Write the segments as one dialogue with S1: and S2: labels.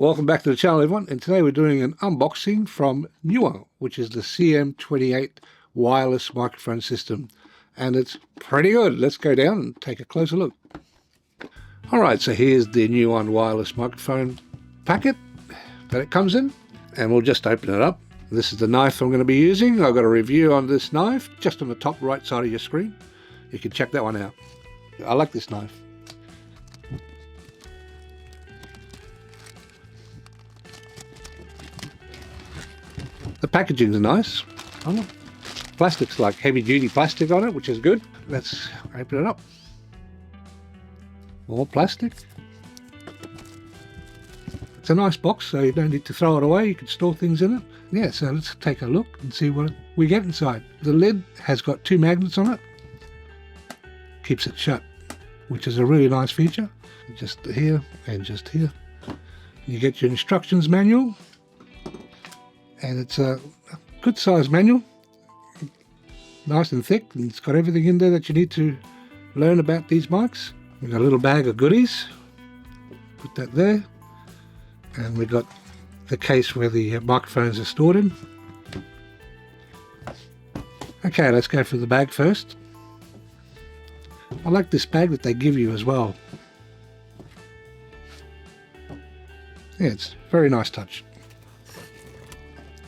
S1: Welcome back to the channel, everyone, and today we're doing an unboxing from NEEWER, which is the CM28 wireless microphone system, and it's pretty good. Let's go down and take a closer look. Alright, so here's the NEEWER wireless microphone packet that it comes in, and we'll just open it up. This is the knife I'm going to be using. I've got a review on this knife just on the top right side of your screen. You can check that one out. I like this knife. The packaging is nice. Oh, plastic's like heavy duty plastic on it, which is good. Let's open it up. More plastic. It's a nice box, so you don't need to throw it away. You can store things in it. Yeah, so let's take a look and see what we get inside. The lid has got two magnets on it. Keeps it shut, which is a really nice feature. Just here and just here. You get your instructions manual. And it's a good size manual, nice and thick, and it's got everything in there that you need to learn about these mics. We've got a little bag of goodies, put that there, and we've got the case where the microphones are stored in. Okay, let's go for the bag first. I like this bag that they give you as well. Yeah, it's a very nice touch.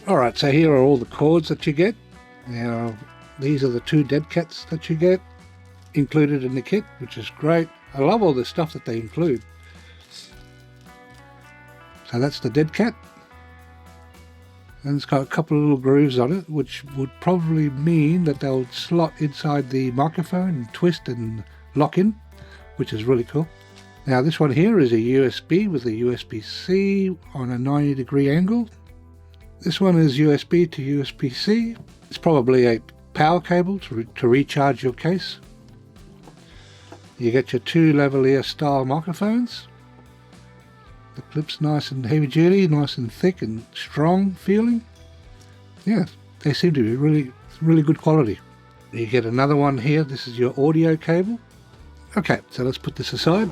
S1: Alright, so here are all the cords that you get. Now, these are the two dead cats that you get included in the kit, which is great. I love all the stuff that they include. So that's the dead cat. And it's got a couple of little grooves on it, which would probably mean that they'll slot inside the microphone and twist and lock in, which is really cool. Now, this one here is a USB with a USB-C on a 90-degree angle. This one is USB to USB-C. It's probably a power cable to recharge your case. You get your two lavalier style microphones. The clip's nice and heavy duty, nice and thick and strong feeling. Yeah, they seem to be really good quality. You get another one here. This is your audio cable. Okay, so let's put this aside.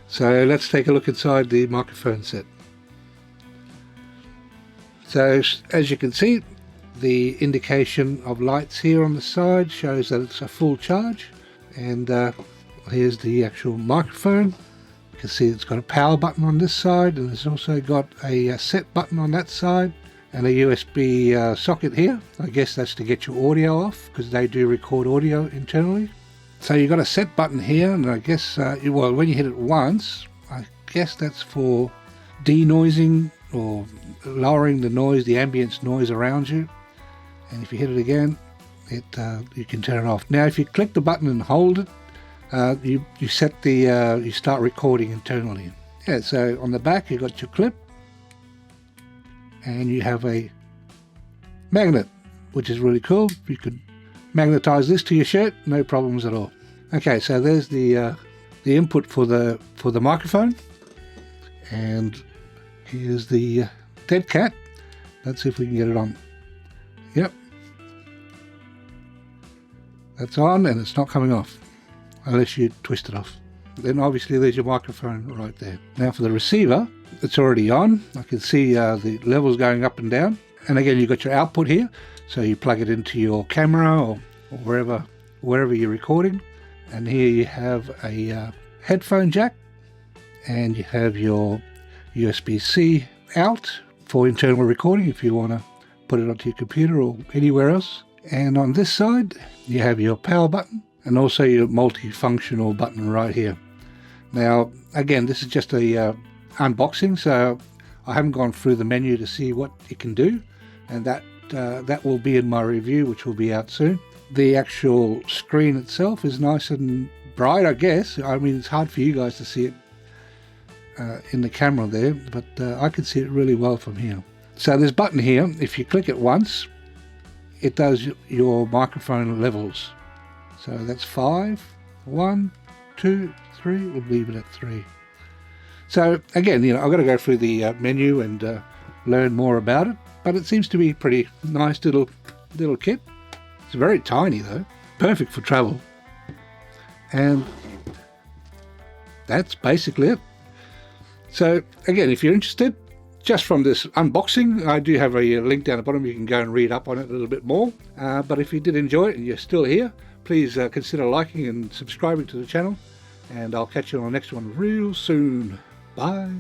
S1: So let's take a look inside the microphone set. So as you can see, the indication of lights here on the side shows that it's a full charge, and here's the actual microphone. You can see it's got a power button on this side, and it's also got a set button on that side, and a USB socket here. I guess that's to get your audio off, because they do record audio internally. So you've got a set button here, and I guess well, when you hit it once, I guess that's for denoising or lowering the noise, the ambience noise around you. And if you hit it again, you can turn it off. Now, if you click the button and hold it, you set the you start recording internally. Yeah. So on the back, you got your clip, and you have a magnet, which is really cool. You could magnetize this to your shirt, no problems at all. Okay, so there's the input for the microphone, and here's the dead cat. Let's see if we can get it on. Yep. That's on, and it's not coming off unless you twist it off. Then obviously there's your microphone right there. Now for the receiver, it's already on. I can see the levels going up and down. And again, you've got your output here. So you plug it into your camera or wherever you're recording. And here you have a headphone jack, and you have your USB-C out for internal recording if you want to put it onto your computer or anywhere else. And on this side, you have your power button and also your multifunctional button right here. Now, again, this is just a unboxing, so I haven't gone through the menu to see what it can do, and that will be in my review, which will be out soon. The actual screen itself is nice and bright, I guess. I mean, it's hard for you guys to see it in the camera there, but I can see it really well from here. So this button here, if you click it once, it does your microphone levels. So that's 5, 1, 2, 3. We'll leave it at 3. So again, I've got to go through the menu and learn more about it, but it seems to be a pretty nice little kit. It's very tiny though, perfect for travel. And that's basically it. So again, if you're interested, just from this unboxing. I do have a link down the bottom. You can go and read up on it a little bit more. But if you did enjoy it and you're still here, please consider liking and subscribing to the channel. And I'll catch you on the next one real soon. Bye.